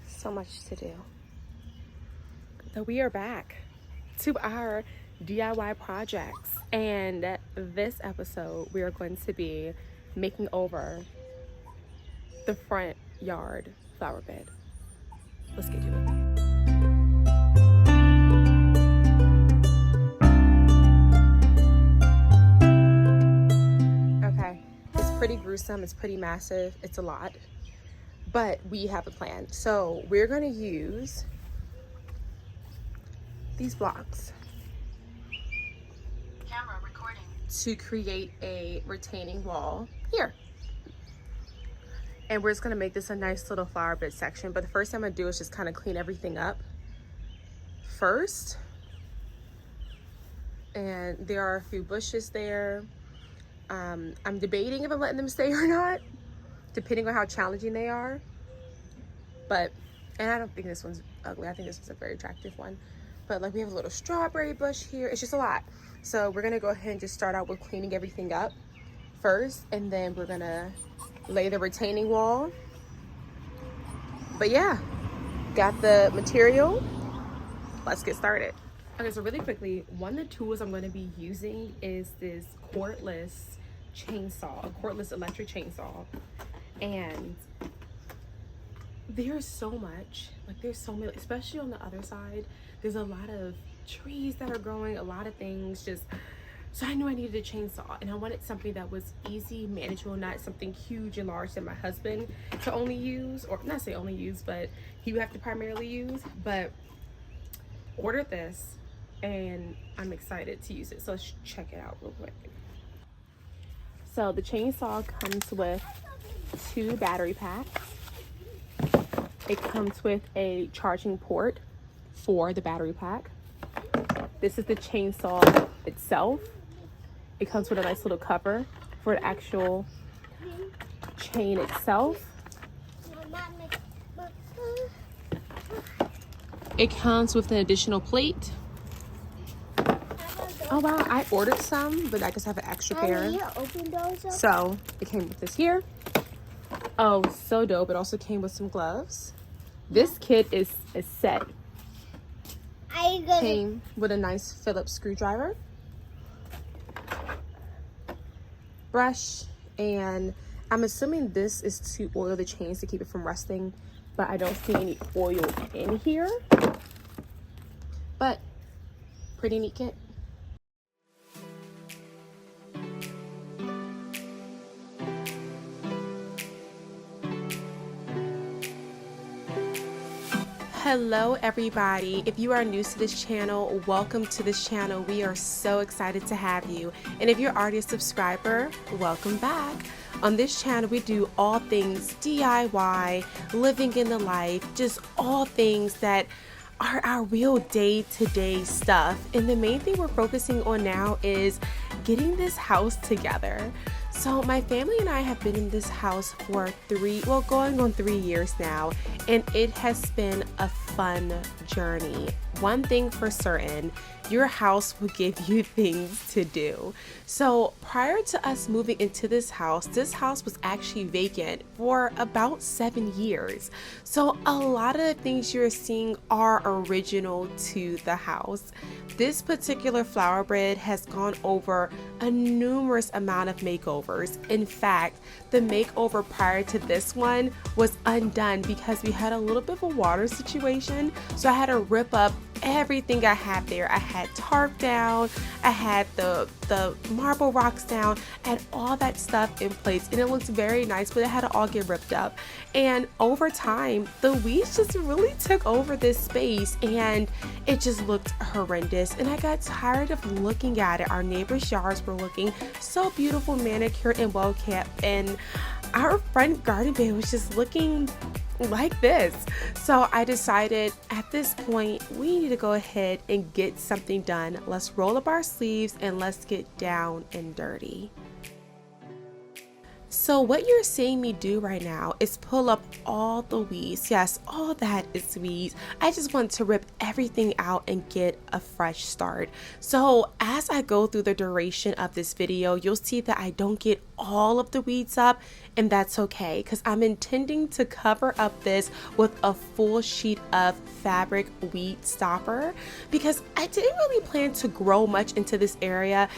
So much to do. So we are back to our DIY projects, and this episode we are going to be making over the front yard flower bed. Let's get to it. Okay, it's pretty gruesome, it's pretty massive, it's a lot, but we have a plan. So we're going to use these blocks to create a retaining wall here. And we're just gonna make this a nice little flower bed section. But the first thing I'm gonna do is just kind of clean everything up first. And there are a few bushes there. I'm debating if I'm letting them stay or not, depending on how challenging they are. And I don't think this one's ugly. I think this is a very attractive one. But like, we have a little strawberry bush here. It's just a lot. So we're gonna go ahead and just start out with cleaning everything up first, and then we're gonna lay the retaining wall. But yeah, got the material. Let's get started. Okay, so really quickly, one of the tools I'm gonna be using is this cordless chainsaw, a cordless electric chainsaw. And there's so much, like there's so many, especially on the other side, there's a lot of trees that are growing, a lot of things just, so I knew I needed a chainsaw, and I wanted something that was easy, manageable, not something huge and large that my husband to only use, or not say only use, but he would have to primarily use. But ordered this and I'm excited to use it, so let's check it out real quick. So the chainsaw comes with 2 battery packs. It comes with a charging port for the battery pack. This is the chainsaw itself. It comes with a nice little cover for the actual chain itself. It comes with an additional plate. Oh wow, I ordered some, but I just have an extra pair. So it came with this here. Oh, so dope. It also came with some gloves. This kit is a set. Came with a nice Phillips screwdriver, brush, and I'm assuming this is to oil the chains to keep it from rusting, but I don't see any oil in here. But pretty neat kit. Hello everybody, if you are new to this channel, welcome to this channel. We are so excited to have you, and if you're already a subscriber, welcome back. On this channel we do all things DIY, living in the life, just all things that are our real day-to-day stuff. And the main thing we're focusing on now is getting this house together. So my family and I have been in this house for going on 3 years now, and it has been a fun journey. One thing for certain, your house will give you things to do. So prior to us moving into this house was actually vacant for about 7 years. So a lot of the things you're seeing are original to the house. This particular flower bed has gone over a numerous amount of makeovers. In fact, the makeover prior to this one was undone because we had a little bit of a water situation. So I had to rip up everything I had there. I had tarp down, I had the marble rocks down, I had all that stuff in place, and it looks very nice, but it had to all get ripped up. And over time, the weeds just really took over this space, and it just looked horrendous, and I got tired of looking at it. Our neighbors' yards were looking so beautiful, manicured and well kept, and our front garden bed was just looking like this. So I decided at this point we need to go ahead and get something done. Let's roll up our sleeves and let's get down and dirty. So what you're seeing me do right now is pull up all the weeds. Yes, all that is weeds. I just want to rip everything out and get a fresh start. So as I go through the duration of this video, you'll see that I don't get all of the weeds up, and that's okay because I'm intending to cover up this with a full sheet of fabric weed stopper because I didn't really plan to grow much into this area.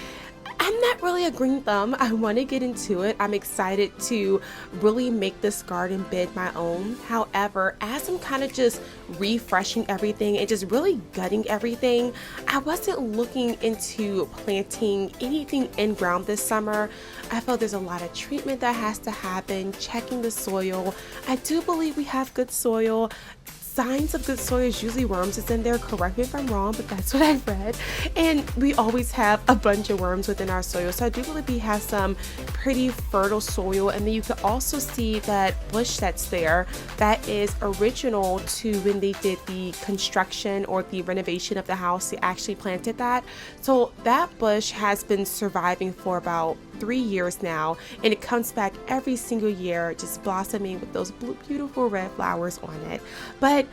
I'm not really a green thumb. I want to get into it. I'm excited to really make this garden bed my own. However, as I'm kind of just refreshing everything and just really gutting everything, I wasn't looking into planting anything in ground this summer. I felt there's a lot of treatment that has to happen, checking the soil. I do believe we have good soil. Signs of good soil is usually worms is in there. Correct me if I'm wrong, but that's what I've read. And we always have a bunch of worms within our soil. So I do believe we have some pretty fertile soil. And then you can also see that bush that's there. That is original to when they did the construction or the renovation of the house. They actually planted that. So that bush has been surviving for about 3 years now, and it comes back every single year, just blossoming with those beautiful red flowers on it. But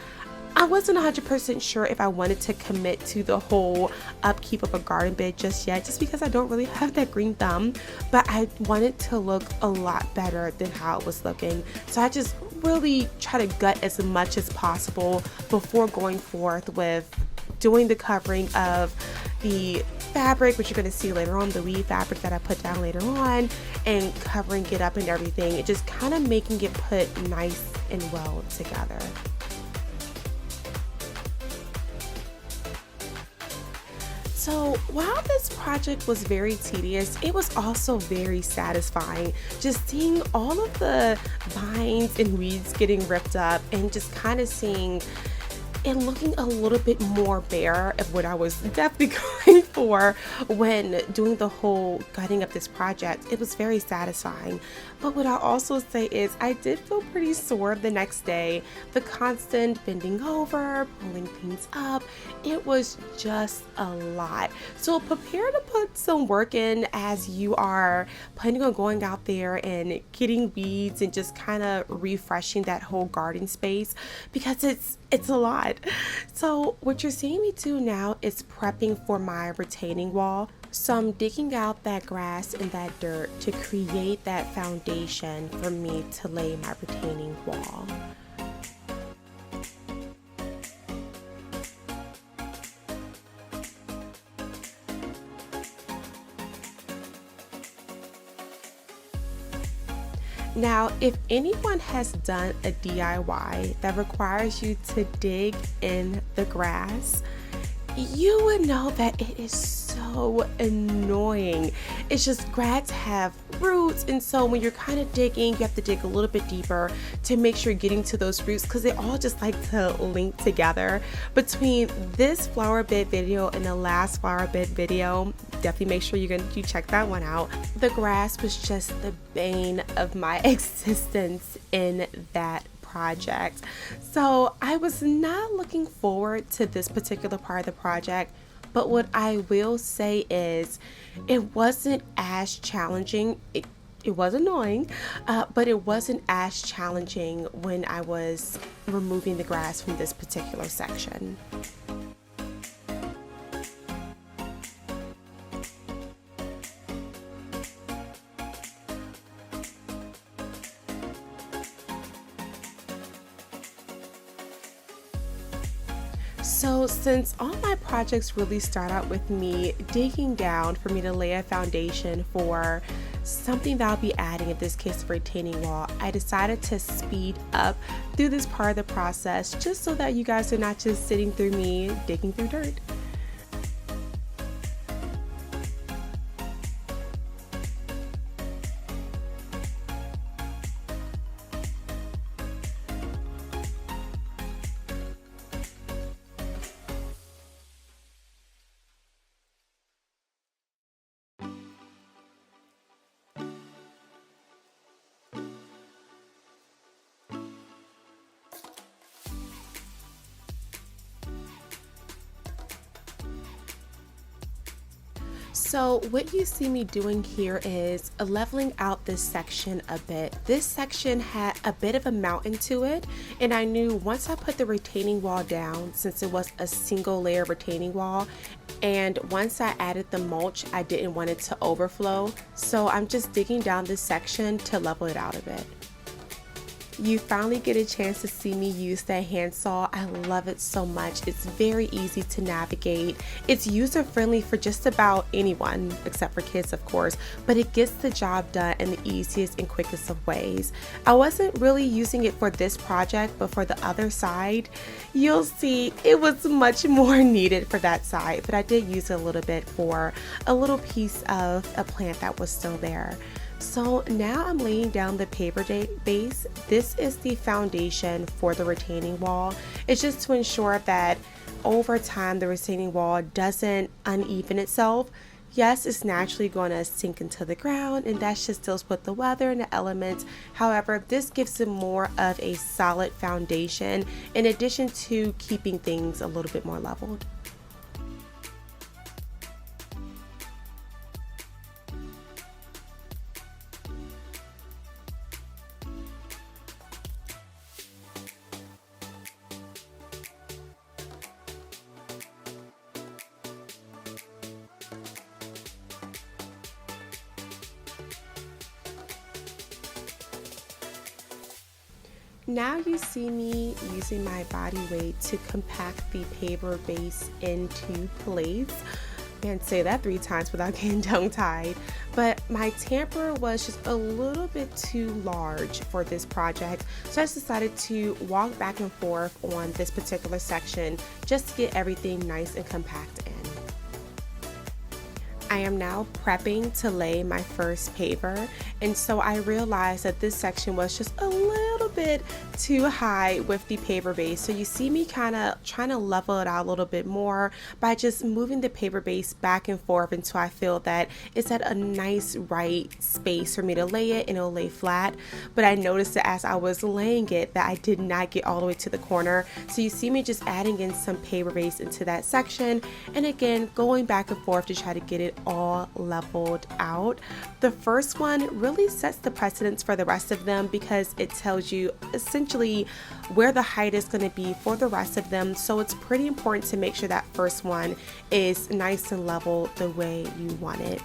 I wasn't 100% sure if I wanted to commit to the whole upkeep of a garden bed just yet, just because I don't really have that green thumb, but I wanted to look a lot better than how it was looking. So I just really try to gut as much as possible before going forth with doing the covering of the fabric, which you're going to see later on, the weed fabric that I put down later on, and covering it up and everything, and just kind of making it put nice and well together. So while this project was very tedious, it was also very satisfying. Just seeing all of the vines and weeds getting ripped up and just kind of seeing and looking a little bit more bare of what I was definitely going for when doing the whole gutting of this project. It was very satisfying. But what I'll also say is I did feel pretty sore the next day. The constant bending over, pulling things up, it was just a lot. So prepare to put some work in as you are planning on going out there and getting weeds and just kind of refreshing that whole garden space, because it's a lot. So what you're seeing me do now is prepping for my retaining wall. So I'm digging out that grass and that dirt to create that foundation for me to lay my retaining wall. Now, if anyone has done a DIY that requires you to dig in the grass, you would know that it is so annoying. It's just grass have roots, and so when you're kind of digging, you have to dig a little bit deeper to make sure you're getting to those roots, because they all just like to link together. Between this flower bed video and the last flower bed video, definitely make sure you check that one out. The grass was just the bane of my existence in that project. So I was not looking forward to this particular part of the project, but what I will say is it wasn't as challenging. It was annoying, but it wasn't as challenging when I was removing the grass from this particular section. So since all my projects really start out with me digging down for me to lay a foundation for something that I'll be adding, in this case a retaining wall, I decided to speed up through this part of the process just so that you guys are not just sitting through me digging through dirt. So what you see me doing here is leveling out this section a bit. This section had a bit of a mountain to it, and I knew once I put the retaining wall down, since it was a single layer retaining wall, and once I added the mulch, I didn't want it to overflow. So I'm just digging down this section to level it out a bit. You finally get a chance to see me use that handsaw. I love it so much. It's very easy to navigate. It's user friendly for just about anyone, except for kids of course, but it gets the job done in the easiest and quickest of ways. I wasn't really using it for this project, but for the other side, you'll see it was much more needed for that side, but I did use it a little bit for a little piece of a plant that was still there. So now I'm laying down the paper base. This is the foundation for the retaining wall. It's just to ensure that over time the retaining wall doesn't uneven itself. Yes, it's naturally going to sink into the ground, and that just deals with the weather and the elements. However, this gives it more of a solid foundation in addition to keeping things a little bit more leveled. Now you see me using my body weight to compact the paper base into place. And say that 3 times without getting tongue-tied. But my tamper was just a little bit too large for this project, so I just decided to walk back and forth on this particular section just to get everything nice and compact in. I am now prepping to lay my first paver, and so I realized that this section was just a little bit too high with the paper base. So you see me kind of trying to level it out a little bit more by just moving the paper base back and forth until I feel that it's at a nice right space for me to lay it and it'll lay flat. But I noticed that as I was laying it that I did not get all the way to the corner. So you see me just adding in some paper base into that section, and again going back and forth to try to get it all leveled out. The first one really sets the precedence for the rest of them because it tells you essentially where the height is going to be for the rest of them. So it's pretty important to make sure that first one is nice and level the way you want it.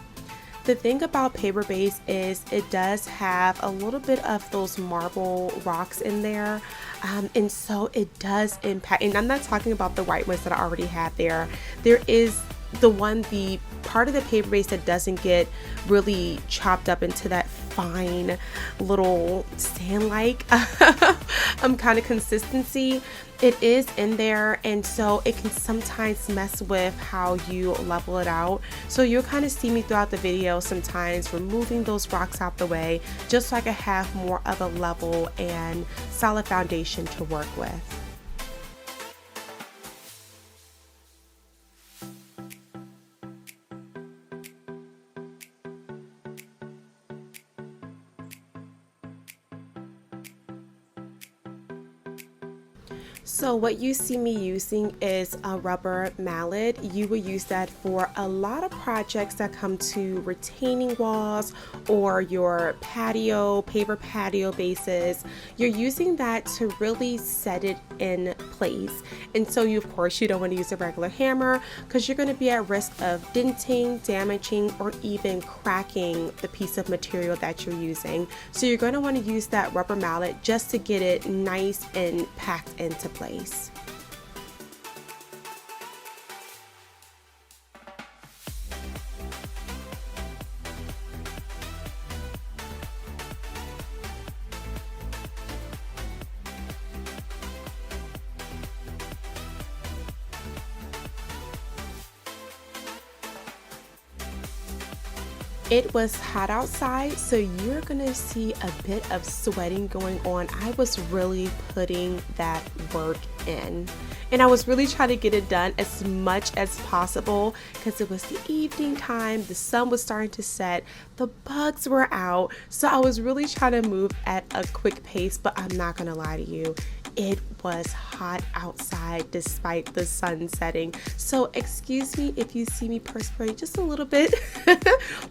The thing about paper base is it does have a little bit of those marble rocks in there, and so it does impact, and I'm not talking about the white ones that I already have there. There is the part of the paper base that doesn't get really chopped up into that fine little sand-like kind of consistency. It is in there, and so it can sometimes mess with how you level it out. So you'll kind of see me throughout the video sometimes removing those rocks out the way just so I can have more of a level and solid foundation to work with. So what you see me using is a rubber mallet. You will use that for a lot of projects that come to retaining walls or your patio, paper patio bases. You're using that to really set it in place. And so you, of course, you don't want to use a regular hammer because you're going to be at risk of denting, damaging, or even cracking the piece of material that you're using. So you're going to want to use that rubber mallet just to get it nice and packed into place. It was hot outside, so you're gonna see a bit of sweating going on. I was really putting that work in, and I was really trying to get it done as much as possible because it was the evening time, the sun was starting to set, the bugs were out, so I was really trying to move at a quick pace. But I'm not gonna lie to you, it was hot outside despite the sun setting. So excuse me if you see me perspirate just a little bit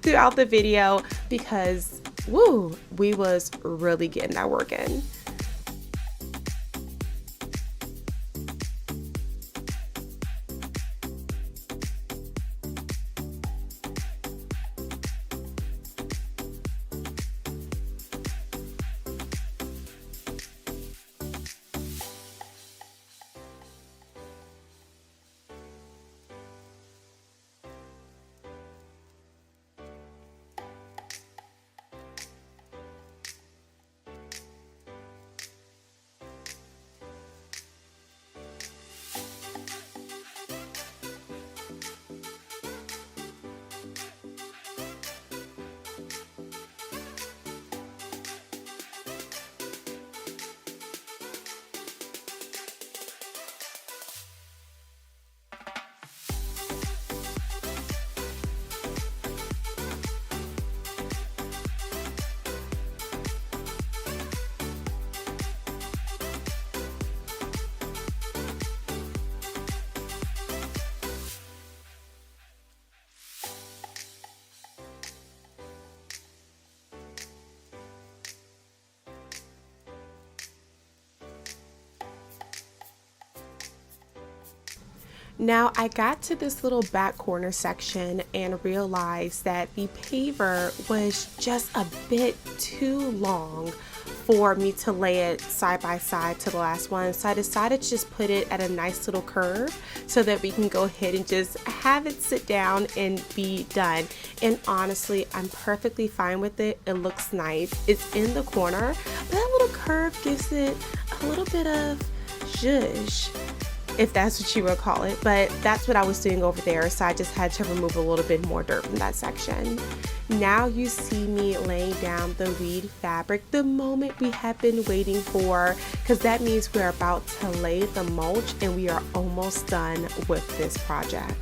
throughout the video, because woo, we was really getting that work in. Now I got to this little back corner section and realized that the paver was just a bit too long for me to lay it side by side to the last one. So I decided to just put it at a nice little curve so that we can go ahead and just have it sit down and be done. And honestly, I'm perfectly fine with it. It looks nice. It's in the corner, but that little curve gives it a little bit of zhuzh, if that's what you would call it, but that's what I was doing over there, so I just had to remove a little bit more dirt from that section. Now you see me laying down the weed fabric, the moment we have been waiting for, because that means we're about to lay the mulch and we are almost done with this project.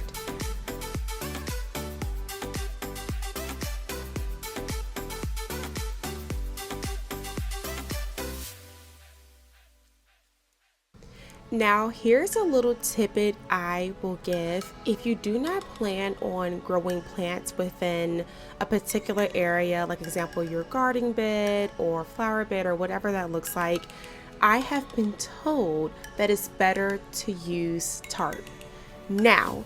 Now here's a little tidbit I will give. If you do not plan on growing plants within a particular area, like example your garden bed or flower bed or whatever that looks like, I have been told that it's better to use tarp. Now,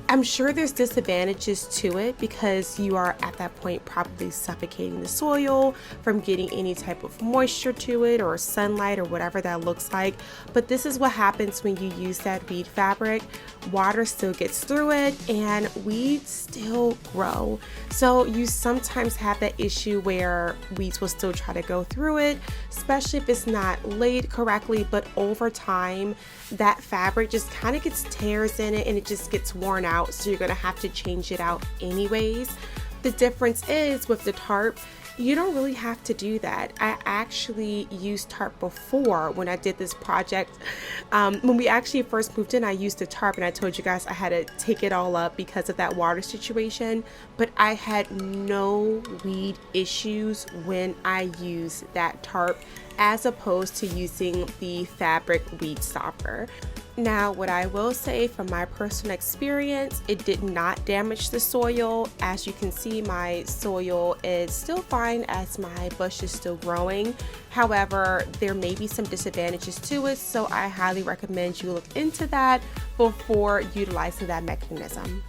I'm sure there's disadvantages to it because you are at that point probably suffocating the soil from getting any type of moisture to it or sunlight or whatever that looks like. But this is what happens when you use that weed fabric. Water still gets through it and weeds still grow. So you sometimes have that issue where weeds will still try to go through it, especially if it's not laid correctly. But over time, that fabric just kind of gets tears in it and it just gets worn out. So you're going to have to change it out anyways. The difference is with the tarp, you don't really have to do that. I actually used tarp before when I did this project. When we actually first moved in, I used the tarp and I told you guys I had to take it all up because of that water situation, but I had no weed issues when I used that tarp as opposed to using the fabric weed stopper. Now, what I will say from my personal experience, it did not damage the soil. As you can see, my soil is still fine as my bush is still growing. However, there may be some disadvantages to it, so I highly recommend you look into that before utilizing that mechanism.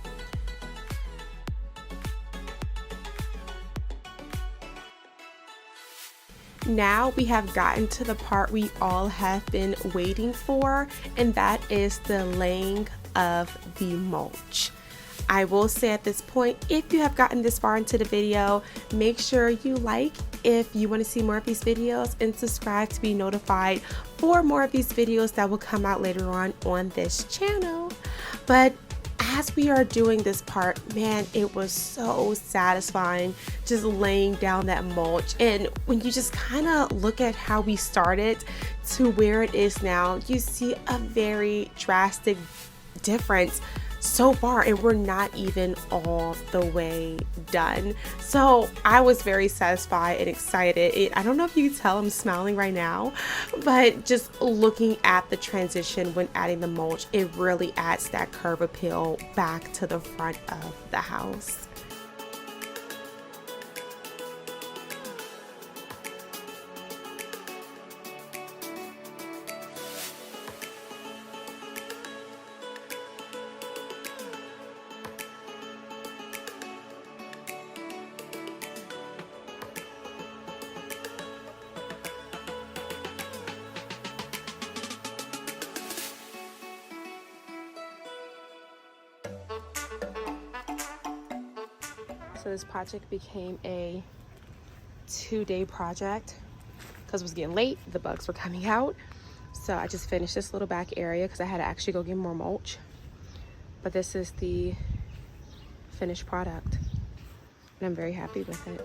Now we have gotten to the part we all have been waiting for, and that is the laying of the mulch. I will say at this point, if you have gotten this far into the video, make sure you like if you want to see more of these videos and subscribe to be notified for more of these videos that will come out later on this channel. But as we are doing this part, man, it was so satisfying just laying down that mulch. And when you just kind of look at how we started to where it is now, you see a very drastic difference so far, and we're not even all the way done. So I was very satisfied and excited. I don't know if you can tell I'm smiling right now, but just looking at the transition when adding the mulch, it really adds that curb appeal back to the front of the house. So this project became a 2-day project because it was getting late, the bugs were coming out. So I just finished this little back area because I had to actually go get more mulch. But this is the finished product, and I'm very happy with it.